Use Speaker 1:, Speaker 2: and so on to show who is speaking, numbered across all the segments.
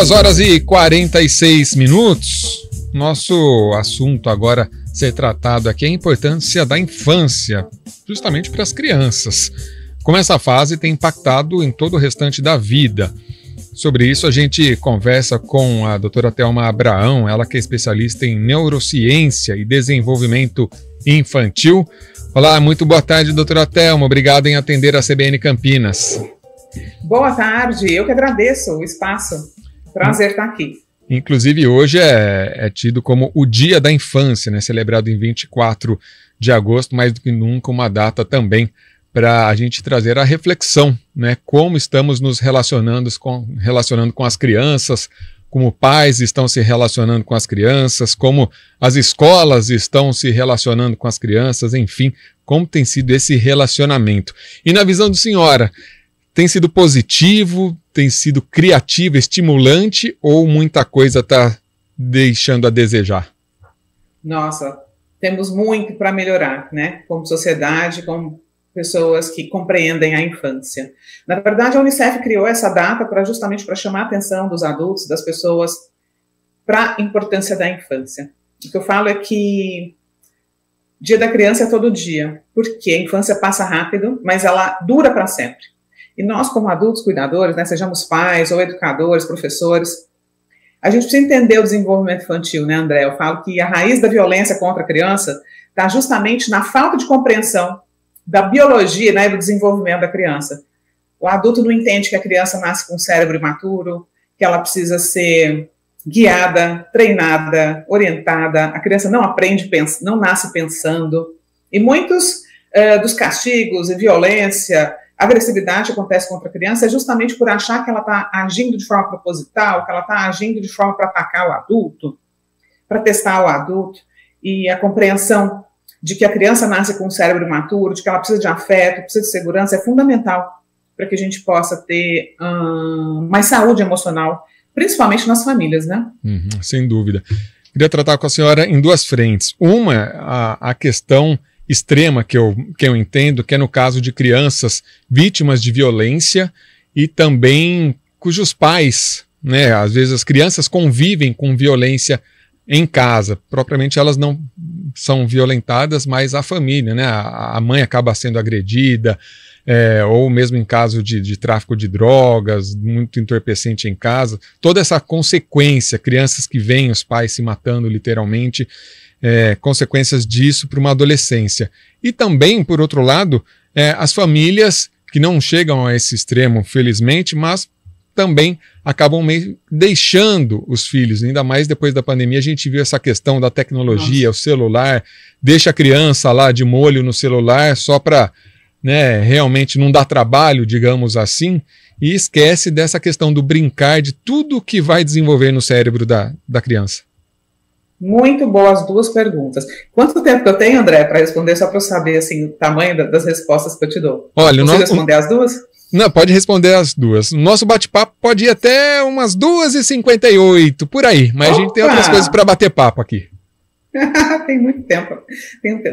Speaker 1: 2h46. Nosso assunto agora ser tratado aqui é a importância da infância, justamente para as crianças. Como essa fase tem impactado em todo o restante da vida. Sobre isso a gente conversa com a doutora Thelma Abraão, ela que é especialista em neurociência e desenvolvimento infantil. Olá, muito boa tarde, doutora Thelma. Obrigado em atender a CBN Campinas.
Speaker 2: Boa tarde, eu que agradeço o espaço. Prazer estar aqui.
Speaker 1: Inclusive hoje é tido como o Dia da Infância, né? Celebrado em 24 de agosto, mais do que nunca uma data também para a gente trazer a reflexão, né? Como estamos nos relacionando com as crianças, como pais estão se relacionando com as crianças, como as escolas estão se relacionando com as crianças, enfim, como tem sido esse relacionamento. E na visão do senhora, tem sido positivo, tem sido criativo, estimulante ou muita coisa está deixando a desejar?
Speaker 2: Nossa, temos muito para melhorar, né? Como sociedade, como pessoas que compreendem a infância. Na verdade, a Unicef criou essa data justamente para chamar a atenção dos adultos, das pessoas, para a importância da infância. O que eu falo é que Dia da Criança é todo dia, porque a infância passa rápido, mas ela dura para sempre. E nós, como adultos cuidadores, né, sejamos pais ou educadores, professores, a gente precisa entender o desenvolvimento infantil, né, André? Eu falo que a raiz da violência contra a criança está justamente na falta de compreensão da biologia, né, do desenvolvimento da criança. O adulto não entende que a criança nasce com um cérebro imaturo, que ela precisa ser guiada, treinada, orientada. A criança não aprende, não nasce pensando. E muitos dos castigos e violência, agressividade que acontece contra a criança é justamente por achar que ela está agindo de forma proposital, que ela está agindo de forma para atacar o adulto, para testar o adulto, e a compreensão de que a criança nasce com um cérebro imaturo, de que ela precisa de afeto, precisa de segurança, é fundamental para que a gente possa ter mais saúde emocional, principalmente nas famílias, né?
Speaker 1: Sem dúvida. Queria tratar com a senhora em duas frentes. Uma, a questão extrema que eu entendo, que é no caso de crianças vítimas de violência e também cujos pais, né, às vezes as crianças convivem com violência em casa, propriamente elas não são violentadas, mas a família, né, a mãe acaba sendo agredida, ou mesmo em caso de tráfico de drogas, muito entorpecente em casa, toda essa consequência, crianças que veem os pais se matando literalmente, consequências disso para uma adolescência. E também, por outro lado, as famílias que não chegam a esse extremo, felizmente, mas também acabam meio deixando os filhos, ainda mais depois da pandemia, a gente viu essa questão da tecnologia, o celular, deixa a criança lá de molho no celular só para, né, realmente não dar trabalho, digamos assim, e esquece dessa questão do brincar, de tudo que vai desenvolver no cérebro da criança.
Speaker 2: Muito boas duas perguntas. Quanto tempo que eu tenho, André, para responder, só para eu saber assim, o tamanho das respostas que eu te dou?
Speaker 1: Olha,
Speaker 2: você responder as duas?
Speaker 1: Não, pode responder as duas. O nosso bate-papo pode ir até umas 2h58, por aí, mas a gente tem outras coisas para bater papo aqui.
Speaker 2: Tem muito tempo,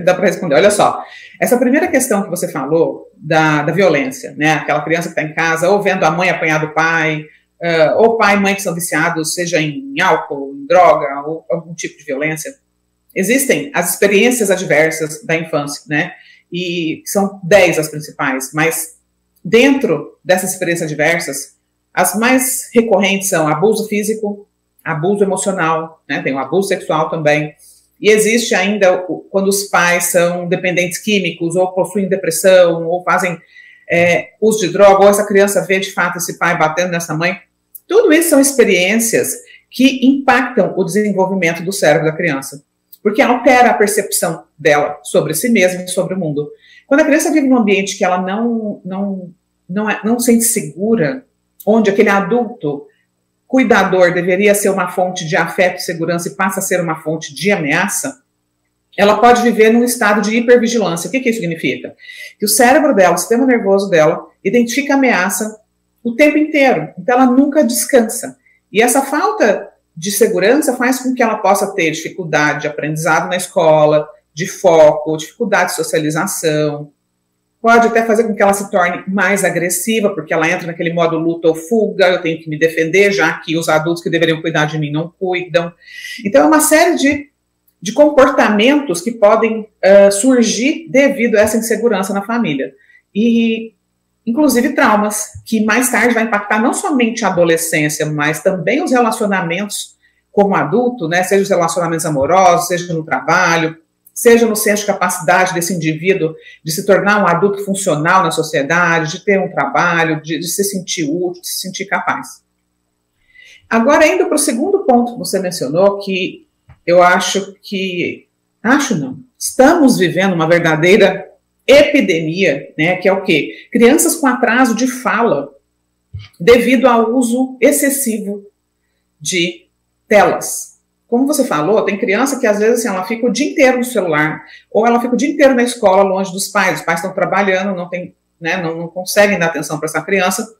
Speaker 2: dá para responder. Olha só, essa primeira questão que você falou da violência, né? Aquela criança que está em casa, ou vendo a mãe apanhar do pai, ou pai e mãe que são viciados, seja em álcool, em droga, ou algum tipo de violência. Existem as experiências adversas da infância, né? E são 10 as principais, mas dentro dessas experiências adversas, as mais recorrentes são abuso físico, abuso emocional, né? Tem o abuso sexual também. E existe ainda quando os pais são dependentes químicos, ou possuem depressão, ou fazem uso de droga, ou essa criança vê de fato esse pai batendo nessa mãe. Tudo isso são experiências que impactam o desenvolvimento do cérebro da criança, porque altera a percepção dela sobre si mesma e sobre o mundo. Quando a criança vive num ambiente que ela não se sente segura, onde aquele adulto cuidador deveria ser uma fonte de afeto e segurança e passa a ser uma fonte de ameaça, ela pode viver num estado de hipervigilância. O que isso significa? Que o cérebro dela, o sistema nervoso dela, identifica a ameaça o tempo inteiro. Então ela nunca descansa. E essa falta de segurança faz com que ela possa ter dificuldade de aprendizado na escola, de foco, dificuldade de socialização, pode até fazer com que ela se torne mais agressiva, porque ela entra naquele modo luta ou fuga, eu tenho que me defender, já que os adultos que deveriam cuidar de mim não cuidam. Então, é uma série de comportamentos que podem surgir devido a essa insegurança na família. E, inclusive, traumas, que mais tarde vai impactar não somente a adolescência, mas também os relacionamentos como adulto, né, seja os relacionamentos amorosos, seja no trabalho, seja no senso de capacidade desse indivíduo de se tornar um adulto funcional na sociedade, de ter um trabalho, de se sentir útil, de se sentir capaz. Agora, indo para o segundo ponto que você mencionou, que eu estamos vivendo uma verdadeira epidemia, né, que é o quê? Crianças com atraso de fala devido ao uso excessivo de telas. Como você falou, tem criança que às vezes assim, ela fica o dia inteiro no celular, ou ela fica o dia inteiro na escola longe dos pais, os pais estão trabalhando, não conseguem dar atenção para essa criança,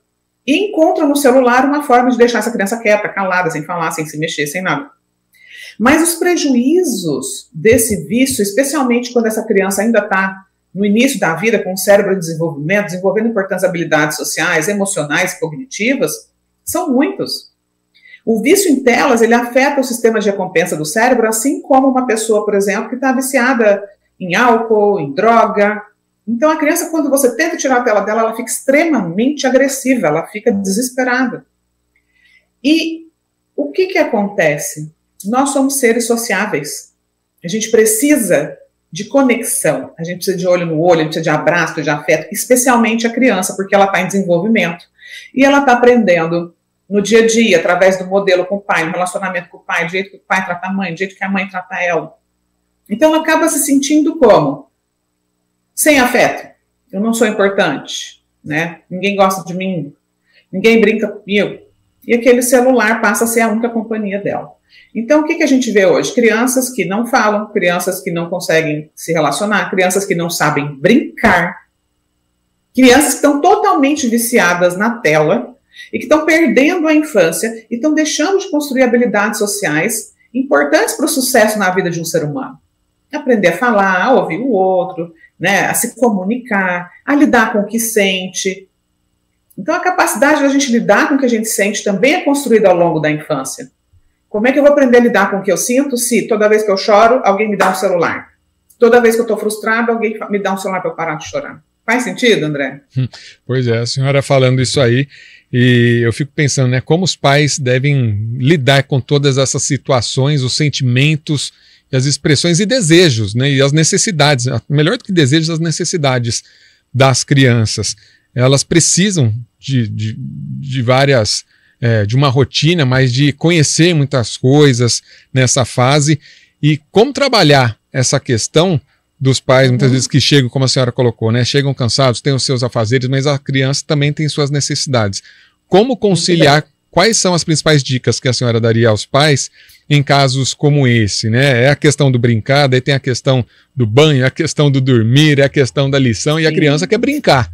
Speaker 2: e encontram no celular uma forma de deixar essa criança quieta, calada, sem falar, sem se mexer, sem nada. Mas os prejuízos desse vício, especialmente quando essa criança ainda está no início da vida, com o cérebro em desenvolvimento, desenvolvendo importantes habilidades sociais, emocionais e cognitivas, são muitos. O vício em telas, ele afeta o sistema de recompensa do cérebro, assim como uma pessoa, por exemplo, que está viciada em álcool, em droga. Então, a criança, quando você tenta tirar a tela dela, ela fica extremamente agressiva, ela fica desesperada. E o que acontece? Nós somos seres sociáveis. A gente precisa de conexão, a gente precisa de olho no olho, a gente precisa de abraço, de afeto, especialmente a criança, porque ela está em desenvolvimento. E ela está aprendendo no dia a dia, através do modelo com o pai, no relacionamento com o pai, do jeito que o pai trata a mãe, do jeito que a mãe trata ela. Então ela acaba se sentindo como? Sem afeto. Eu não sou importante, né? Ninguém gosta de mim, ninguém brinca comigo. E aquele celular passa a ser a única companhia dela. Então, o que a gente vê hoje? Crianças que não falam, crianças que não conseguem se relacionar, crianças que não sabem brincar, crianças que estão totalmente viciadas na tela e que estão perdendo a infância e estão deixando de construir habilidades sociais importantes para o sucesso na vida de um ser humano. Aprender a falar, a ouvir o outro, né, a se comunicar, a lidar com o que sente. Então, a capacidade da gente lidar com o que a gente sente também é construída ao longo da infância. Como é que eu vou aprender a lidar com o que eu sinto se toda vez que eu choro, alguém me dá um celular? Toda vez que eu estou frustrado, alguém me dá um celular para eu parar de chorar? Faz sentido, André?
Speaker 1: Pois é, a senhora falando isso aí, e eu fico pensando, né, como os pais devem lidar com todas essas situações, os sentimentos, as expressões e desejos, né, e as necessidades, melhor do que desejos, as necessidades das crianças. Elas precisam de várias... de uma rotina, mas de conhecer muitas coisas nessa fase e como trabalhar essa questão dos pais, muitas vezes que chegam, como a senhora colocou, né, chegam cansados, têm os seus afazeres, mas a criança também tem suas necessidades. Como conciliar, quais são as principais dicas que a senhora daria aos pais em casos como esse, né? É a questão do brincar, daí tem a questão do banho, a questão do dormir, é a questão da lição e a criança quer brincar.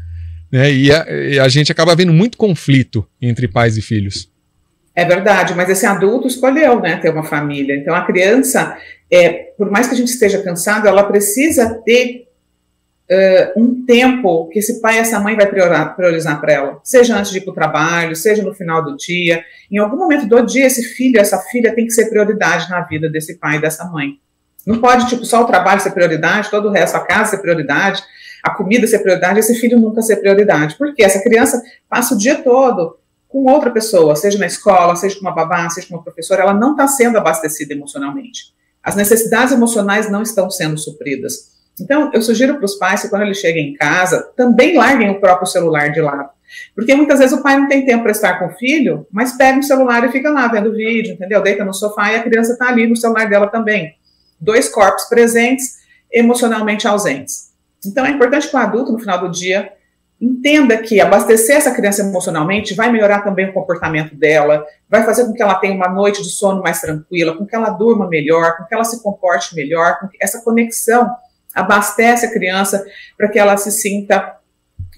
Speaker 1: Né, e a gente acaba vendo muito conflito entre pais e filhos.
Speaker 2: É verdade, mas esse adulto escolheu, né, ter uma família. Então a criança, por mais que a gente esteja cansado, ela precisa ter um tempo que esse pai e essa mãe vai priorizar para ela. Seja antes de ir para o trabalho, seja no final do dia. Em algum momento do dia, esse filho, essa filha tem que ser prioridade na vida desse pai e dessa mãe. Não pode, só o trabalho ser prioridade, todo o resto, a casa ser prioridade, a comida ser prioridade, esse filho nunca ser prioridade. Porque essa criança passa o dia todo com outra pessoa, seja na escola, seja com uma babá, seja com uma professora, ela não está sendo abastecida emocionalmente. As necessidades emocionais não estão sendo supridas. Então, eu sugiro para os pais que quando eles cheguem em casa, também larguem o próprio celular de lado. Porque muitas vezes o pai não tem tempo para estar com o filho, mas pega o celular e fica lá vendo vídeo, entendeu? Deita no sofá e a criança está ali no celular dela também. Dois corpos presentes, emocionalmente ausentes. Então, é importante que o adulto, no final do dia, entenda que abastecer essa criança emocionalmente vai melhorar também o comportamento dela, vai fazer com que ela tenha uma noite de sono mais tranquila, com que ela durma melhor, com que ela se comporte melhor, com que essa conexão abastece a criança para que ela se sinta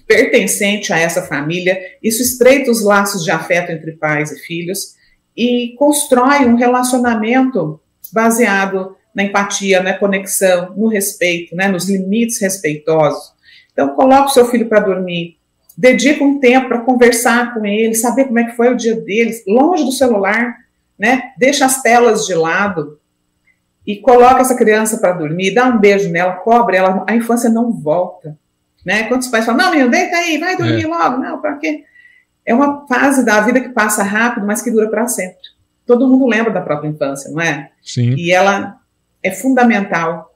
Speaker 2: pertencente a essa família. Isso estreita os laços de afeto entre pais e filhos e constrói um relacionamento baseado na empatia, na conexão, no respeito, né, nos limites respeitosos. Então, coloca o seu filho para dormir, dedica um tempo para conversar com ele, saber como é que foi o dia deles, longe do celular, né? Deixa as telas de lado e coloca essa criança para dormir, dá um beijo nela, cobre ela, a infância não volta, né? Quando os pais falam, não, menino, deita aí, vai dormir logo, não, para quê? É uma fase da vida que passa rápido, mas que dura para sempre. Todo mundo lembra da própria infância, não é?
Speaker 1: Sim.
Speaker 2: E ela é fundamental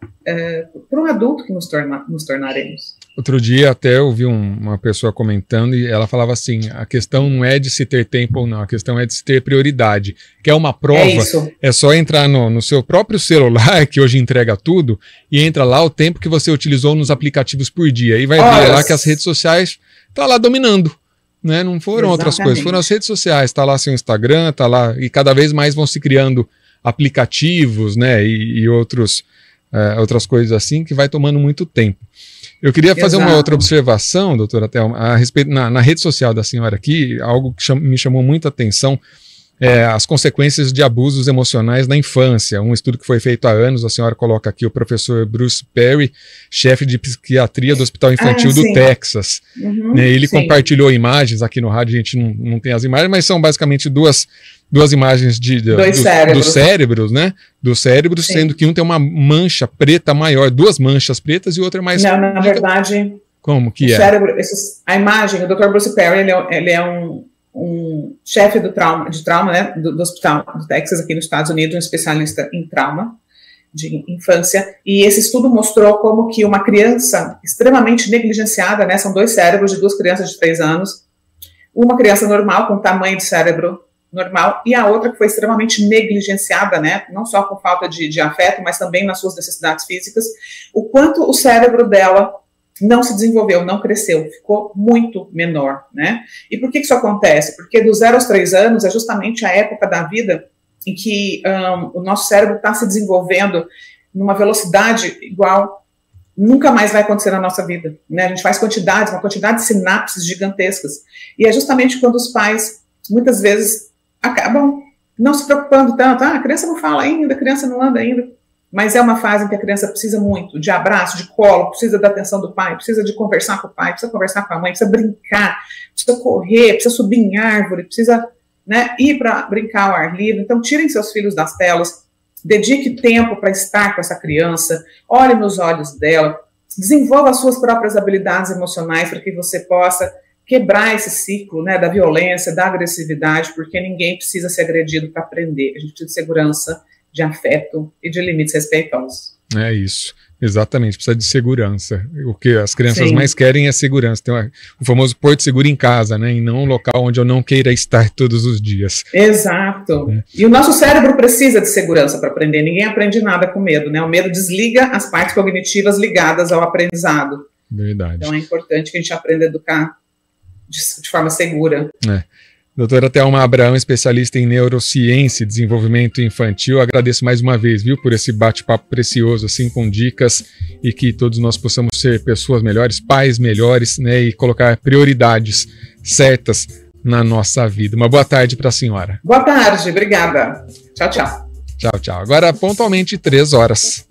Speaker 2: para um adulto que nos tornaremos.
Speaker 1: Outro dia até eu vi uma pessoa comentando e ela falava assim, a questão não é de se ter tempo ou não, a questão é de se ter prioridade. Que é uma prova, é só entrar no seu próprio celular, que hoje entrega tudo, e entra lá o tempo que você utilizou nos aplicativos por dia. E vai ver lá que as redes sociais estão lá dominando. Né? Não foram outras coisas, foram as redes sociais. Está lá seu Instagram, está lá, e cada vez mais vão se criando aplicativos, né? E outras coisas assim, que vai tomando muito tempo. Eu queria fazer uma outra observação, doutora Thelma, a respeito, na rede social da senhora aqui, algo que me chamou muita atenção, as consequências de abusos emocionais na infância. Um estudo que foi feito há anos, a senhora coloca aqui o professor Bruce Perry, chefe de psiquiatria do Hospital Infantil do Texas. Ele compartilhou imagens, aqui no rádio a gente não tem as imagens, mas são basicamente duas imagens dos cérebros, né? Dos cérebros, sendo que um tem uma mancha preta maior, duas manchas pretas e outra mais...
Speaker 2: Não, na verdade...
Speaker 1: Como que
Speaker 2: cérebro, a imagem, o Dr. Bruce Perry, ele é um chefe de trauma, né, do Hospital do Texas, aqui nos Estados Unidos, um especialista em trauma de infância, e esse estudo mostrou como que uma criança extremamente negligenciada, né, são dois cérebros de duas crianças de 3 anos, uma criança normal, com tamanho de cérebro normal, e a outra que foi extremamente negligenciada, né, não só com falta de afeto, mas também nas suas necessidades físicas, o quanto o cérebro dela não se desenvolveu, não cresceu, ficou muito menor, né? E por que isso acontece? Porque dos 0 aos 3 anos é justamente a época da vida em que o nosso cérebro está se desenvolvendo numa velocidade igual nunca mais vai acontecer na nossa vida, né? A gente faz uma quantidade de sinapses gigantescas, e é justamente quando os pais, muitas vezes, acabam não se preocupando tanto, a criança não fala ainda, a criança não anda ainda, mas é uma fase em que a criança precisa muito de abraço, de colo, precisa da atenção do pai, precisa de conversar com o pai, precisa conversar com a mãe, precisa brincar, precisa correr, precisa subir em árvore, precisa, né, ir para brincar ao ar livre. Então, tirem seus filhos das telas, dedique tempo para estar com essa criança, olhe nos olhos dela, desenvolva as suas próprias habilidades emocionais para que você possa quebrar esse ciclo, né, da violência, da agressividade, porque ninguém precisa ser agredido para aprender. A gente precisa de segurança, de afeto e de limites respeitosos. É
Speaker 1: isso, exatamente, precisa de segurança. O que as crianças mais querem é segurança. Tem o famoso porto seguro em casa, né? E não um local onde eu não queira estar todos os dias.
Speaker 2: Exato. E o nosso cérebro precisa de segurança para aprender. Ninguém aprende nada com medo, né? O medo desliga as partes cognitivas ligadas ao aprendizado.
Speaker 1: Verdade.
Speaker 2: Então é importante que a gente aprenda a educar de forma segura.
Speaker 1: Doutora Thelma Abraham, especialista em neurociência e desenvolvimento infantil, agradeço mais uma vez, viu, por esse bate-papo precioso, assim, com dicas, e que todos nós possamos ser pessoas melhores, pais melhores, né, e colocar prioridades certas na nossa vida. Uma boa tarde para a senhora.
Speaker 2: Boa tarde, obrigada. Tchau, tchau.
Speaker 1: Tchau, tchau. Agora, pontualmente 3 horas.